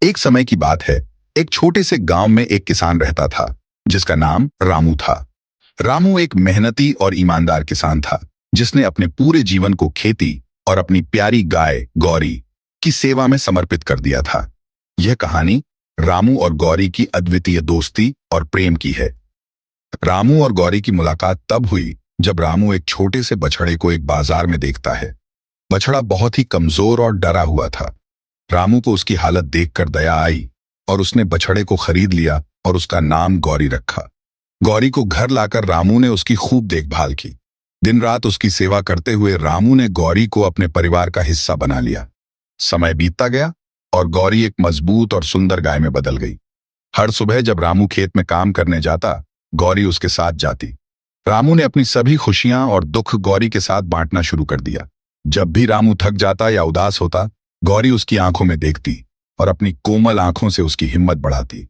एक समय की बात है। एक छोटे से गांव में एक किसान रहता था जिसका नाम रामू था। रामू एक मेहनती और ईमानदार किसान था जिसने अपने पूरे जीवन को खेती और अपनी प्यारी गाय गौरी की सेवा में समर्पित कर दिया था। यह कहानी रामू और गौरी की अद्वितीय दोस्ती और प्रेम की है। रामू और गौरी की मुलाकात तब हुई जब रामू एक छोटे से बछड़े को एक बाजार में देखता है। बछड़ा बहुत ही कमजोर और डरा हुआ था। रामू को उसकी हालत देखकर दया आई और उसने बछड़े को खरीद लिया और उसका नाम गौरी रखा। गौरी को घर लाकर रामू ने उसकी खूब देखभाल की। दिन रात उसकी सेवा करते हुए रामू ने गौरी को अपने परिवार का हिस्सा बना लिया। समय बीतता गया और गौरी एक मजबूत और सुंदर गाय में बदल गई। हर सुबह जब रामू खेत में काम करने जाता, गौरी उसके साथ जाती। रामू ने अपनी सभी खुशियां और दुख गौरी के साथ बांटना शुरू कर दिया। जब भी रामू थक जाता या उदास होता, गौरी उसकी आंखों में देखती और अपनी कोमल आंखों से उसकी हिम्मत बढ़ाती।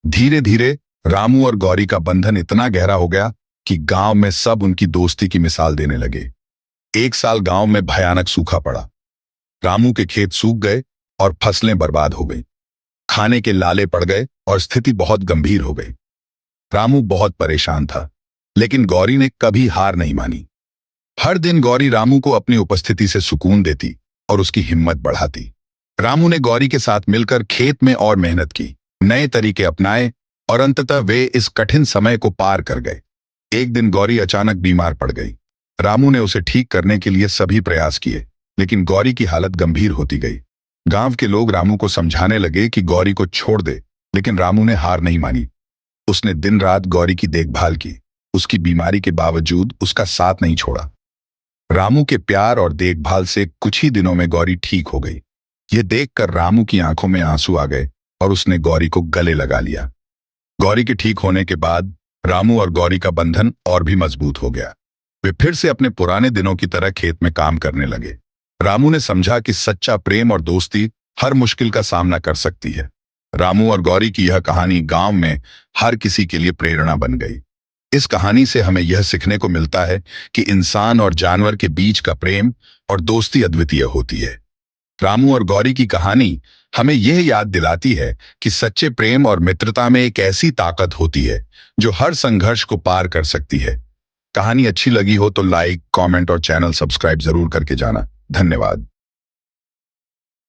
धीरे धीरे रामू और गौरी का बंधन इतना गहरा हो गया कि गांव में सब उनकी दोस्ती की मिसाल देने लगे। एक साल गांव में भयानक सूखा पड़ा। रामू के खेत सूख गए और फसलें बर्बाद हो गई। खाने के लाले पड़ गए और स्थिति बहुत गंभीर हो गई। रामू बहुत परेशान था, लेकिन गौरी ने कभी हार नहीं मानी। हर दिन गौरी रामू को अपनी उपस्थिति से सुकून देती और उसकी हिम्मत बढ़ाती। रामू ने गौरी के साथ मिलकर खेत में और मेहनत की, नए तरीके अपनाए और अंततः वे इस कठिन समय को पार कर गए। एक दिन गौरी अचानक बीमार पड़ गई। रामू ने उसे ठीक करने के लिए सभी प्रयास किए, लेकिन गौरी की हालत गंभीर होती गई। गांव के लोग रामू को समझाने लगे कि गौरी को छोड़ दे, लेकिन रामू ने हार नहीं मानी। उसने दिन रात गौरी की देखभाल की। उसकी बीमारी के बावजूद उसका साथ नहीं छोड़ा। रामू के प्यार और देखभाल से कुछ ही दिनों में गौरी ठीक हो गई। यह देखकर रामू की आंखों में आंसू आ गए और उसने गौरी को गले लगा लिया। गौरी के ठीक होने के बाद रामू और गौरी का बंधन और भी मजबूत हो गया। वे फिर से अपने पुराने दिनों की तरह खेत में काम करने लगे। रामू ने समझा कि सच्चा प्रेम और दोस्ती हर मुश्किल का सामना कर सकती है। रामू और गौरी की यह कहानी गांव में हर किसी के लिए प्रेरणा बन गई। इस कहानी से हमें यह सीखने को मिलता है कि इंसान और जानवर के बीच का प्रेम और दोस्ती अद्वितीय होती है। रामू और गौरी की कहानी हमें यह याद दिलाती है कि सच्चे प्रेम और मित्रता में एक ऐसी ताकत होती है जो हर संघर्ष को पार कर सकती है। कहानी अच्छी लगी हो तो लाइक, कमेंट और चैनल सब्सक्राइब जरूर करके जाना। धन्यवाद।